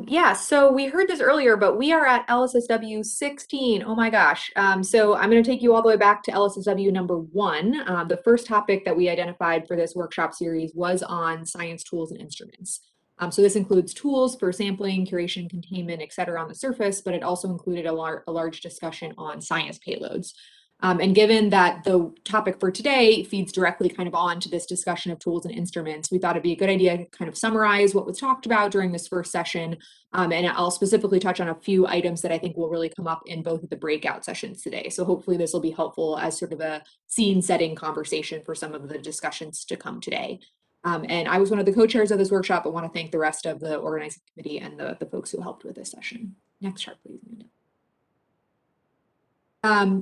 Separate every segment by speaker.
Speaker 1: Yeah, so we heard this earlier, but we are at LSSW 16. Oh my gosh. So I'm going to take you all the way back to LSSW number 1. The first topic that we identified for this workshop series was on science tools and instruments. So this includes tools for sampling, curation, containment, et cetera, on the surface, but it also included a large discussion on science payloads. And given that the topic for today feeds directly kind of on to this discussion of tools and instruments, we thought it'd be a good idea to kind of summarize what was talked about during this first session. And I'll specifically touch on a few items that I think will really come up in both of the breakout sessions today. So hopefully this will be helpful as sort of a scene setting conversation for some of the discussions to come today. And I was one of the co-chairs of this workshop, but want to thank the rest of the organizing committee and the folks who helped with this session. Next chart, please, Amanda.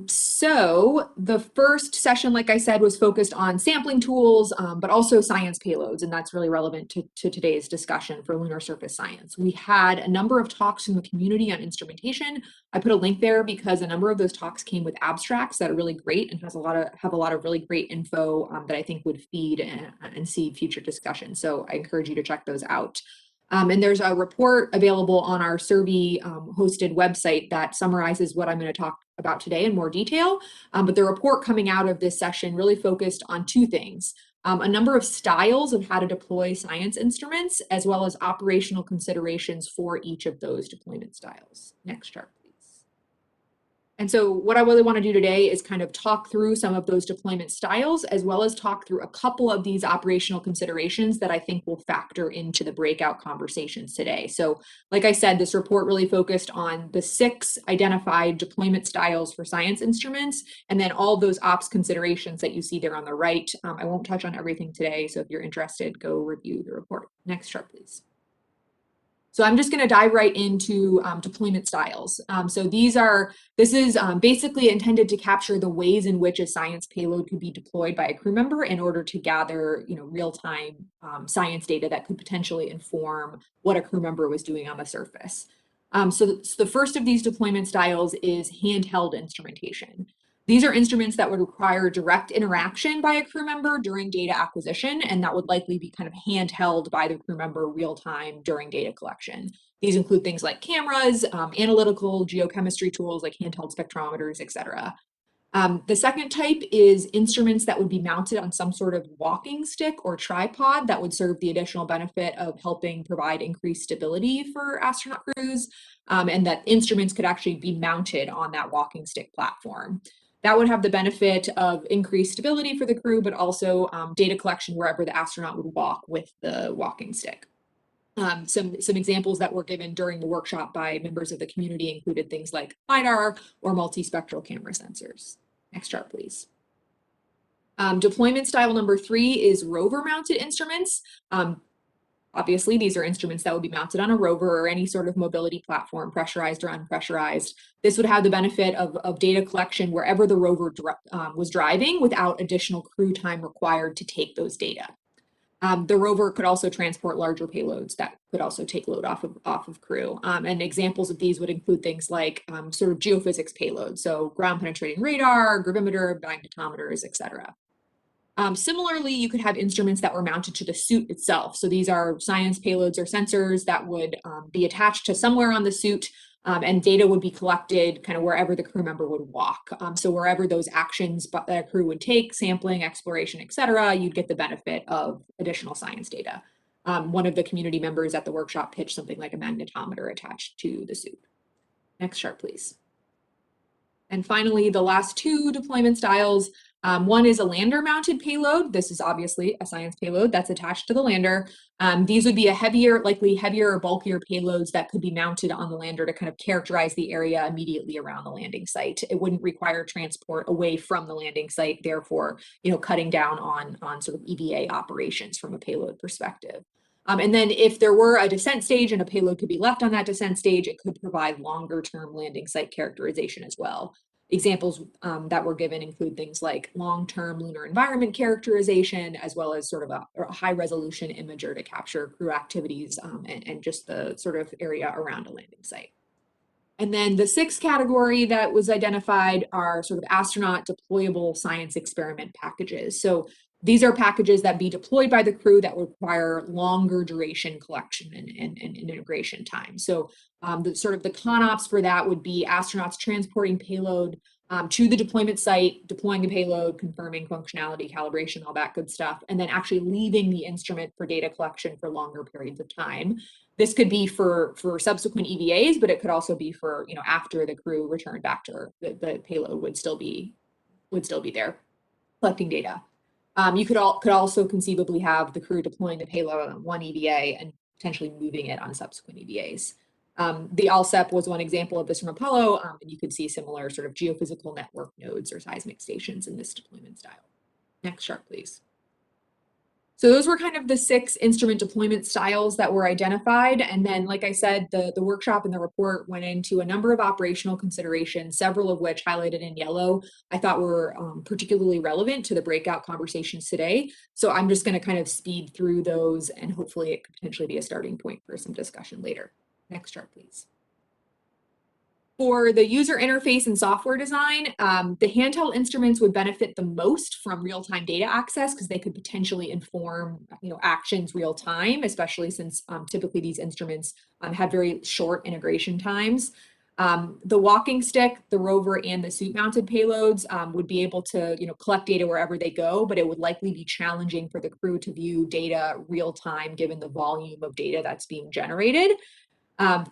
Speaker 1: So the first session, like I said, was focused on sampling tools, but also science payloads, and that's really relevant to today's discussion for lunar surface science. We had a number of talks from the community on instrumentation. I put a link there because a number of those talks came with abstracts that are really great and have a lot of really great info that I think would feed and see future discussions. So I encourage you to check those out. And there's a report available on our survey hosted website that summarizes what I'm going to talk about today in more detail. But the report coming out of this session really focused on two things. A number of styles of how to deploy science instruments, as well as operational considerations for each of those deployment styles. Next chart, please. And so what I really want to do today is kind of talk through some of those deployment styles, as well as talk through a couple of these operational considerations that I think will factor into the breakout conversations today. So like I said, this report really focused on the 6 identified deployment styles for science instruments, and then all those ops considerations that you see there on the right. I won't touch on everything today, so if you're interested, go review the report. Next chart, please. So I'm just going to dive right into deployment styles. So this is basically intended to capture the ways in which a science payload could be deployed by a crew member in order to gather, real-time science data that could potentially inform what a crew member was doing on the surface. So the first of these deployment styles is handheld instrumentation. These are instruments that would require direct interaction by a crew member during data acquisition, and that would likely be kind of handheld by the crew member real time during data collection. These include things like cameras, analytical geochemistry tools like handheld spectrometers, et cetera. The second type is instruments that would be mounted on some sort of walking stick or tripod that would serve the additional benefit of helping provide increased stability for astronaut crews, and that instruments could actually be mounted on that walking stick platform. That would have the benefit of increased stability for the crew, but also data collection wherever the astronaut would walk with the walking stick. Some examples that were given during the workshop by members of the community included things like LiDAR or multispectral camera sensors. Next chart, please. Deployment style number 3 is rover mounted instruments. Obviously, these are instruments that would be mounted on a rover or any sort of mobility platform, pressurized or unpressurized. This would have the benefit of data collection wherever the rover was driving without additional crew time required to take those data. The rover could also transport larger payloads that could also take load off of crew. And examples of these would include things like sort of geophysics payloads, so ground penetrating radar, gravimeter, magnetometers, et cetera. Similarly, you could have instruments that were mounted to the suit itself. So these are science payloads or sensors that would be attached to somewhere on the suit, and data would be collected kind of wherever the crew member would walk. So wherever those actions that a crew would take, sampling, exploration, et cetera, you'd get the benefit of additional science data. One of the community members at the workshop pitched something like a magnetometer attached to the suit. Next chart, please. And finally, the last 2 deployment styles. One is a lander mounted payload. This is obviously a science payload that's attached to the lander. These would be likely heavier or bulkier payloads that could be mounted on the lander to kind of characterize the area immediately around the landing site. It wouldn't require transport away from the landing site, therefore, cutting down on sort of EVA operations from a payload perspective. And then if there were a descent stage and a payload could be left on that descent stage, it could provide longer term landing site characterization as well. Examples that were given include things like long-term lunar environment characterization, as well as sort of a high-resolution imager to capture crew activities and just the sort of area around a landing site. And then the 6th category that was identified are sort of astronaut deployable science experiment packages. So These are packages that be deployed by the crew that require longer duration collection and integration time. So the ConOps for that would be astronauts transporting payload to the deployment site, deploying the payload, confirming functionality, calibration, all that good stuff, and then actually leaving the instrument for data collection for longer periods of time. This could be for subsequent EVAs, but it could also be for, after the crew returned back to Earth, the payload would still be there collecting data. You could also conceivably have the crew deploying the payload on one EVA and potentially moving it on subsequent EVAs. The ALSEP was one example of this from Apollo, and you could see similar sort of geophysical network nodes or seismic stations in this deployment style. Next chart, please. So those were kind of the 6 instrument deployment styles that were identified. And then, like I said, the workshop and the report went into a number of operational considerations, several of which highlighted in yellow, I thought were particularly relevant to the breakout conversations today. So I'm just going to kind of speed through those, and hopefully it could potentially be a starting point for some discussion later. Next chart, please. For the user interface and software design, the handheld instruments would benefit the most from real-time data access because they could potentially inform, actions real time, especially since typically these instruments have very short integration times. The walking stick, the rover, and the suit-mounted payloads would be able to, collect data wherever they go, but it would likely be challenging for the crew to view data real time given the volume of data that's being generated.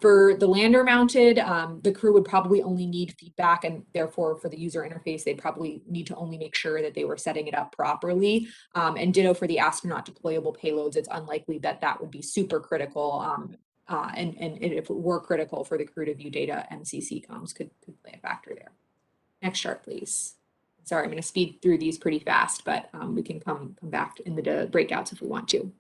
Speaker 1: For the lander mounted, the crew would probably only need feedback, and therefore for the user interface, they'd probably need to only make sure that they were setting it up properly. And ditto for the astronaut deployable payloads, it's unlikely that that would be super critical. And if it were critical for the crew to view data, MCC comms could play a factor there. Next chart, please. Sorry, I'm going to speed through these pretty fast, but we can come back in the breakouts if we want to.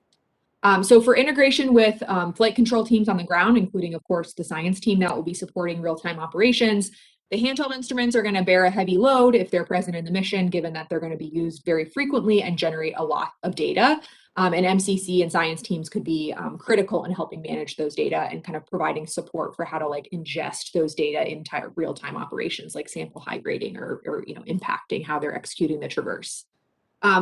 Speaker 1: So for integration with flight control teams on the ground, including, of course, the science team that will be supporting real-time operations, the handheld instruments are going to bear a heavy load if they're present in the mission, given that they're going to be used very frequently and generate a lot of data. And MCC and science teams could be critical in helping manage those data and kind of providing support for how to ingest those data in real-time operations, like sample hydrating or impacting how they're executing the traverse.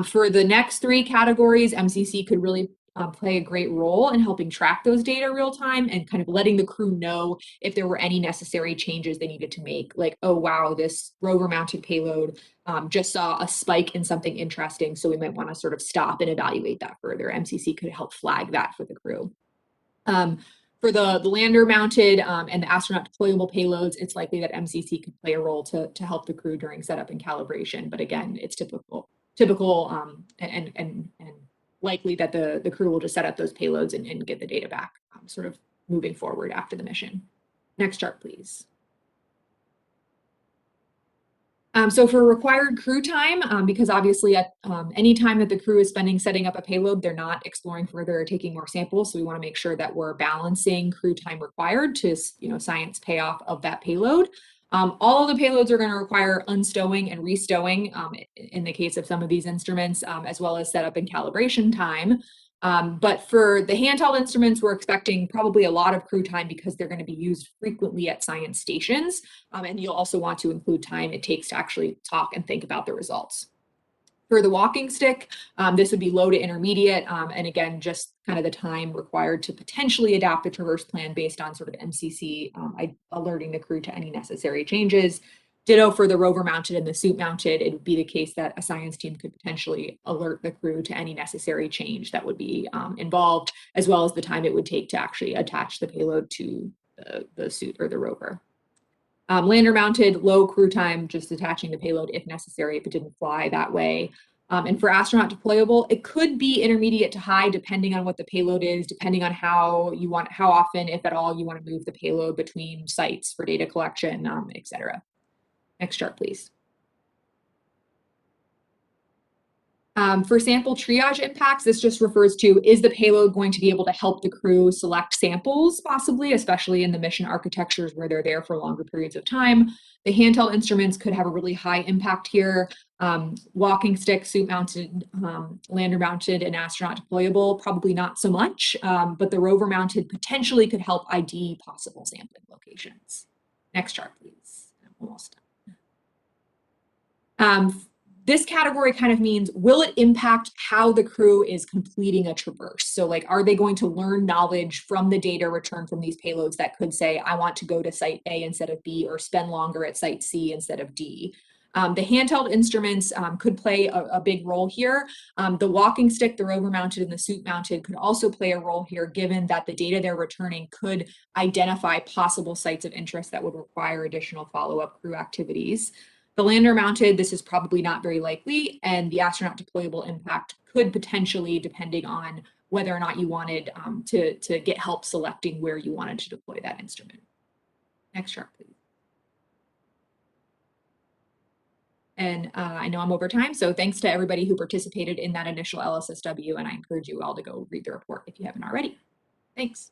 Speaker 1: For the next 3 categories, MCC could really play a great role in helping track those data real time and kind of letting the crew know if there were any necessary changes they needed to make, like, oh, wow, this rover mounted payload just saw a spike in something interesting, so we might want to sort of stop and evaluate that further. MCC could help flag that for the crew. For the lander mounted and the astronaut deployable payloads, it's likely that MCC could play a role to help the crew during setup and calibration. But again, it's typical and likely that the crew will just set up those payloads and get the data back sort of moving forward after the mission. Next chart, please. So for required crew time, because obviously at any time that the crew is spending setting up a payload, they're not exploring further or taking more samples. So we want to make sure that we're balancing crew time required to science payoff of that payload. All of the payloads are going to require unstowing and restowing in the case of some of these instruments, as well as setup and calibration time. But for the handheld instruments, we're expecting probably a lot of crew time because they're going to be used frequently at science stations. And you'll also want to include time it takes to actually talk and think about the results. For the walking stick, this would be low to intermediate. And again, just kind of the time required to potentially adapt the traverse plan based on sort of MCC alerting the crew to any necessary changes. Ditto for the rover mounted and the suit mounted, it would be the case that a science team could potentially alert the crew to any necessary change that would be involved, as well as the time it would take to actually attach the payload to the suit or the rover. Lander mounted, low crew time, just attaching the payload if necessary, if it didn't fly that way. And for astronaut deployable, it could be intermediate to high, depending on what the payload is, depending on how often, if at all, you want to move the payload between sites for data collection, et cetera. Next chart, please. For sample triage impacts, this just refers to, is the payload going to be able to help the crew select samples, possibly, especially in the mission architectures where they're there for longer periods of time. The handheld instruments could have a really high impact here. Walking stick, suit mounted, lander mounted, and astronaut deployable, probably not so much, but the rover mounted potentially could help ID possible sampling locations. Next chart, please. I'm almost done. This category kind of means, will it impact how the crew is completing a traverse? So like, are they going to learn knowledge from the data returned from these payloads that could say, I want to go to site A instead of B, or spend longer at site C instead of D? The handheld instruments could play a big role here. The walking stick, the rover mounted, and the suit mounted could also play a role here, given that the data they're returning could identify possible sites of interest that would require additional follow-up crew activities. The lander mounted, this is probably not very likely, and the astronaut deployable impact could potentially, depending on whether or not you wanted to get help selecting where you wanted to deploy that instrument. Next chart, please. And I know I'm over time, so thanks to everybody who participated in that initial LSSW, and I encourage you all to go read the report if you haven't already. Thanks.